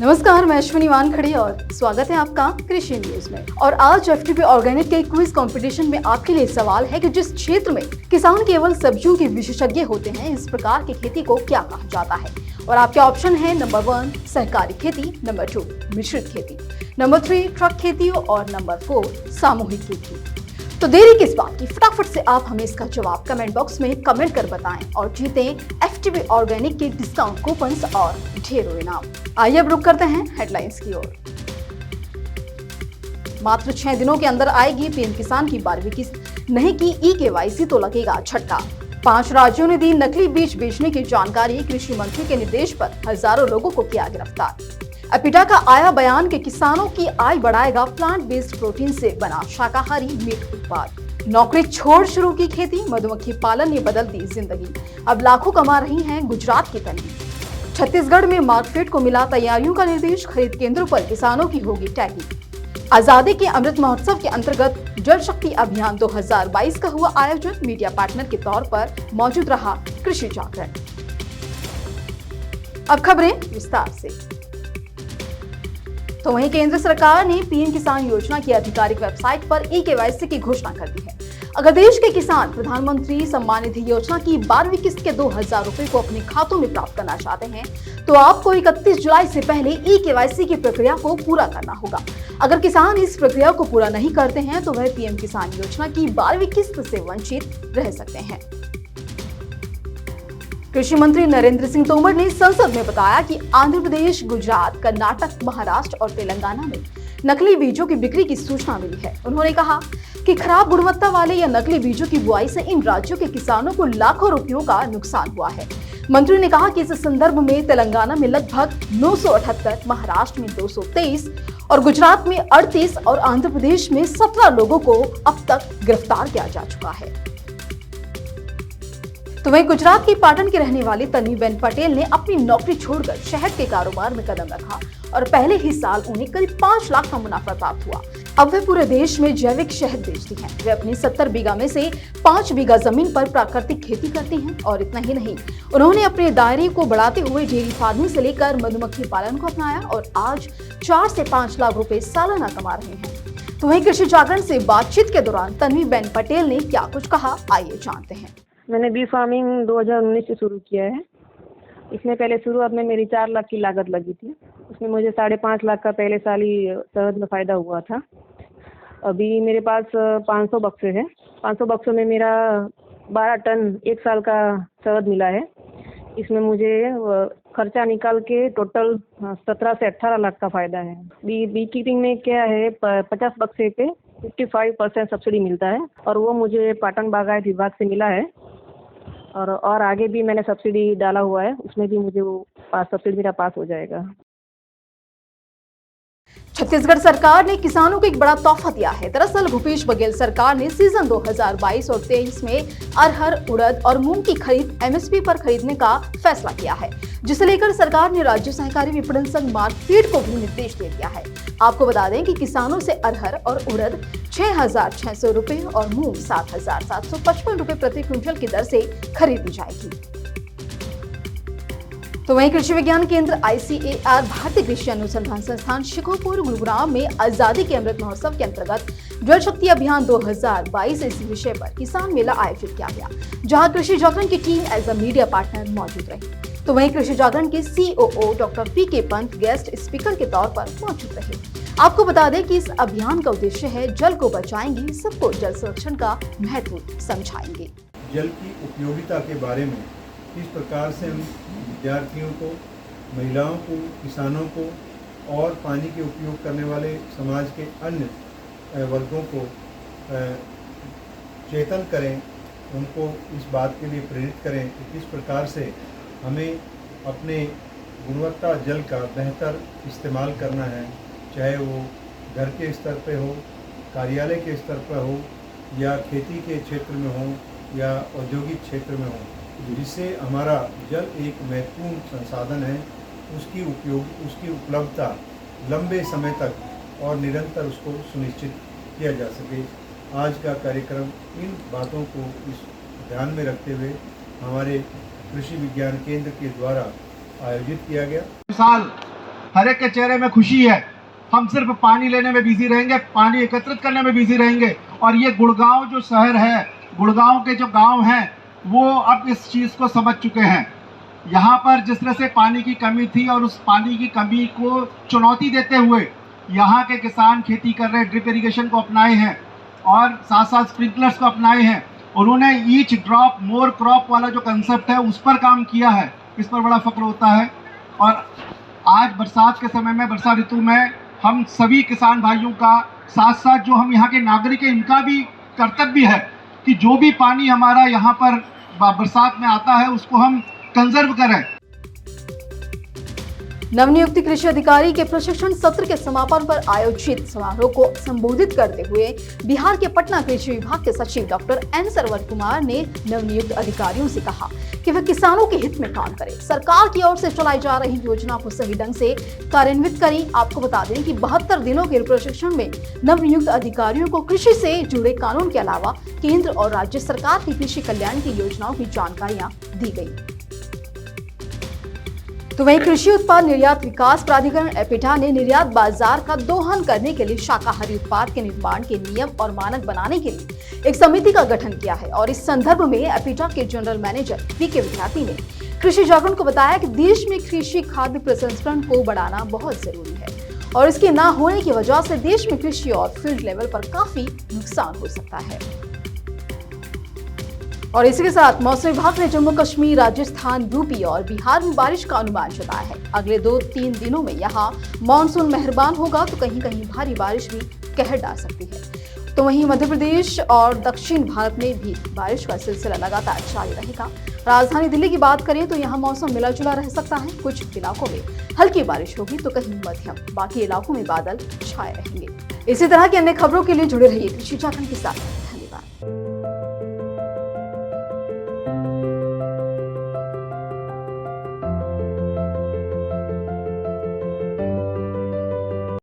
नमस्कार, मैं अश्विनी वानखड़े और स्वागत है आपका कृषि न्यूज में। और आज एफटीपी ऑर्गेनिक के क्विज कंपटीशन में आपके लिए सवाल है कि जिस क्षेत्र में किसान केवल सब्जियों के विशेषज्ञ होते हैं, इस प्रकार की खेती को क्या कहा जाता है। और आपके ऑप्शन है नंबर 1 सहकारी खेती, नंबर 2 मिश्रित खेती, नंबर 3 ट्रक खेती और नंबर 4 सामूहिक खेती। तो देरी किस बात की, फटाफट से आप हमें इसका जवाब कमेंट बॉक्स में कमेंट कर बताएं और जीतें एफटीपी ऑर्गेनिक के डिस्काउंट कूपन्स और ढेरों इनाम। आइए अब रुक करते हैं हेडलाइंस की ओर। मात्र 6 दिनों के अंदर आएगी पीएम किसान की 12वीं किस्त, नहीं की ई-केवाईसी तो लगेगा झटका। 5 राज्यों ने दी नकली बीज बेचने की जानकारी, कृषि मंत्री के निर्देश पर हजारों लोगों को किया गिरफ्तार। एपिटा का आया बयान कि किसानों की आय बढ़ाएगा प्लांट बेस्ड प्रोटीन से बना शाकाहारी मीट उत्पाद। नौकरी छोड़ शुरू की खेती, मधुमक्खी पालन ने बदल दी जिंदगी, अब लाखों कमा रही हैं गुजरात की तन्वी। छत्तीसगढ़ में मार्कफेड को मिला तैयारियों का निर्देश, खरीद केंद्रों पर किसानों की होगी टैगिंग। आजादी के अमृत महोत्सव के अंतर्गत जल शक्ति अभियान 2022 का हुआ आयोजन, मीडिया पार्टनर के तौर पर मौजूद रहा कृषि जागरण। अब खबरें विस्तार से। तो वहीं केंद्र सरकार ने पीएम किसान योजना की आधिकारिक वेबसाइट पर ई-केवाईसी की घोषणा कर दी है। अगर देश के किसान प्रधानमंत्री सम्मान निधि योजना की 12वीं किस्त के 2000 रुपए को अपने खातों में प्राप्त करना चाहते हैं, तो आपको 31 जुलाई से पहले ई-केवाईसी की प्रक्रिया को पूरा करना होगा। अगर किसान इस प्रक्रिया को पूरा नहीं करते हैं तो वह पीएम किसान योजना की 12वीं किस्त से वंचित रह सकते हैं। कृषि मंत्री नरेंद्र सिंह तोमर ने संसद में बताया कि आंध्र प्रदेश, गुजरात, कर्नाटक, महाराष्ट्र और तेलंगाना में नकली बीजों की बिक्री की सूचना मिली है। उन्होंने कहा कि खराब गुणवत्ता वाले या नकली बीजों की बुआई से इन राज्यों के किसानों को लाखों रुपयों का नुकसान हुआ है। मंत्री ने कहा कि इस संदर्भ में तेलंगाना में लगभग 978, महाराष्ट्र में 223 और गुजरात में 38 और आंध्र प्रदेश में 17 लोगों को अब तक गिरफ्तार किया जा चुका है। तो वहीं गुजरात की पाटन की रहने वाली तन्वीबेन पटेल ने अपनी नौकरी छोड़कर शहद के कारोबार में कदम रखा और पहले ही साल उन्हें करीब 5 लाख का मुनाफा प्राप्त हुआ। अब वे पूरे देश में जैविक शहद बेचती हैं। वे अपनी 70 बीघा में से 5 बीघा जमीन पर प्राकृतिक खेती करती हैं और इतना ही नहीं, उन्होंने अपने दायरे को बढ़ाते हुए डेयरी फार्मिंग से लेकर मधुमक्खी पालन को अपनाया और आज 4 से 5 लाख रुपए सालाना कमा रहे हैं। तो वहीं कृषि जागरण से बातचीत के दौरान तन्वीबेन पटेल ने क्या कुछ कहा, आइए जानते हैं। मैंने बी फार्मिंग 2019 से शुरू किया है। इसमें पहले शुरुआत में मेरी 4 लाख की लागत लगी थी। उसमें मुझे 5.5 लाख का पहले साल ही शहद में फ़ायदा हुआ था। अभी मेरे पास 500 बक्से हैं। 500 बक्सों में मेरा 12 टन 1 साल का शहद मिला है। इसमें मुझे खर्चा निकाल के टोटल 17 से 18 लाख का फ़ायदा है। बी कीपिंग में क्या है, 50 बक्से पे 55% सब्सिडी मिलता है और वो मुझे पाटन बागायत विभाग से मिला है। और आगे भी मैंने सब्सिडी डाला हुआ है, उसमें भी मुझे वो सब्सिडी मेरा पास हो जाएगा। छत्तीसगढ़ सरकार ने किसानों को एक बड़ा तोहफा दिया है। दरअसल भूपेश बघेल सरकार ने सीजन 2022 और 23 में अरहर, उड़द और मूंग की खरीद एमएसपी पर खरीदने का फैसला किया है, जिसे लेकर सरकार ने राज्य सहकारी विपणन संघ मार्कफेड को भी निर्देश दे दिया है। आपको बता दें कि किसानों से अरहर और उड़द 6,600 रुपए और मूंग 7,755 रुपए प्रति क्विंटल की दर से खरीदी जाएगी। तो वहीं कृषि विज्ञान केंद्र ICAR भारतीय कृषि अनुसंधान संस्थान शिकोपुर गुरुग्राम में आजादी के अमृत महोत्सव के अंतर्गत जल शक्ति अभियान 2022 इस विषय पर किसान मेला आयोजित किया गया, जहां कृषि जागरण की team as a media partner मौजूद रही। तो वहीं कृषि जागरण के COO doctor PK Pant guest speaker के तौर पर मौजूद रहे। आपको बता दें कि इस अभियान का उद्देश्य है जल को बचाएंगे, सबको जल संरक्षण का महत्व समझाएंगे। जल की उपयोगिता के बारे में किस प्रकार से हम विद्यार्थियों को, महिलाओं को, किसानों को और पानी के उपयोग करने वाले समाज के अन्य वर्गों को चेतन करें, उनको इस बात के लिए प्रेरित करें कि किस प्रकार से हमें अपने गुणवत्ता जल का बेहतर इस्तेमाल करना है, चाहे वो घर के स्तर पे हो, कार्यालय के स्तर पर हो या खेती के क्षेत्र में हो या औद्योगिक क्षेत्र में हो, जिससे हमारा जल एक महत्वपूर्ण संसाधन है, उसकी उपलब्धता लंबे समय तक और निरंतर उसको सुनिश्चित किया जा सके। आज का कार्यक्रम इन बातों को इस ध्यान में रखते हुए हमारे कृषि विज्ञान केंद्र के द्वारा आयोजित किया गया। साल हर एक के चेहरे में खुशी है। हम सिर्फ पानी लेने में बिजी रहेंगे, पानी एकत्रित करने में बिजी रहेंगे। और ये गुड़गांव जो शहर है, गुड़गांव के जो गांव हैं, वो अब इस चीज़ को समझ चुके हैं। यहाँ पर जिस तरह से पानी की कमी थी और उस पानी की कमी को चुनौती देते हुए यहाँ के किसान खेती कर रहे, ड्रिप इरिगेशन को अपनाए हैं और साथ साथ स्प्रिंकलर्स को अपनाए हैं। उन्होंने ईच ड्रॉप मोर क्रॉप वाला जो कंसेप्ट है उस पर काम किया है। इस पर बड़ा फक्र होता है। और आज बरसात के समय में, वर्षा ऋतु में, हम सभी किसान भाइयों का साथ साथ जो हम यहाँ के नागरिक हैं, इनका भी कर्तव्य है कि जो भी पानी हमारा यहाँ पर बरसात में आता है उसको हम कंजर्व करें। नवनियुक्त कृषि अधिकारी के प्रशिक्षण सत्र के समापन पर आयोजित समारोह को संबोधित करते हुए बिहार के पटना कृषि विभाग के सचिव डॉक्टर एन सरवर कुमार ने नवनियुक्त अधिकारियों से कहा कि वे किसानों के हित में काम करें, सरकार की ओर से चलाई जा रही योजना को सही ढंग से कार्यान्वित करें। आपको बता दें कि 72 दिनों के प्रशिक्षण में नवनियुक्त अधिकारियों को कृषि से जुड़े कानून के अलावा केंद्र और राज्य सरकार की कृषि कल्याण की योजनाओं की जानकारियां दी गई। तो वहीं कृषि उत्पाद निर्यात विकास प्राधिकरण एपिटा ने निर्यात बाजार का दोहन करने के लिए शाकाहारी उत्पाद के निर्माण के नियम और मानक बनाने के लिए एक समिति का गठन किया है। और इस संदर्भ में एपिटा के जनरल मैनेजर वी.के. विद्यार्थी ने कृषि जागरण को बताया कि देश में कृषि खाद्य प्रसंस्करण को बढ़ाना बहुत जरूरी है और इसके न होने की वजह से देश में कृषि और फील्ड लेवल पर काफी नुकसान हो सकता है। और इसी के साथ मौसम विभाग ने जम्मू कश्मीर, राजस्थान, यूपी और बिहार में बारिश का अनुमान जताया है। अगले 2-3 दिनों में यहाँ मानसून मेहरबान होगा तो कहीं कहीं भारी बारिश भी कहर डाल सकती है। तो वहीं मध्य प्रदेश और दक्षिण भारत में भी बारिश का सिलसिला लगातार जारी रहेगा। राजधानी दिल्ली की बात करें तो यहाँ मौसम मिला जुला रह सकता है। कुछ इलाकों में हल्की बारिश होगी तो कहीं मध्यम, बाकी इलाकों में बादल छाए रहेंगे। इसी तरह की अन्य खबरों के लिए जुड़े रहिए कृषि जागरण के साथ।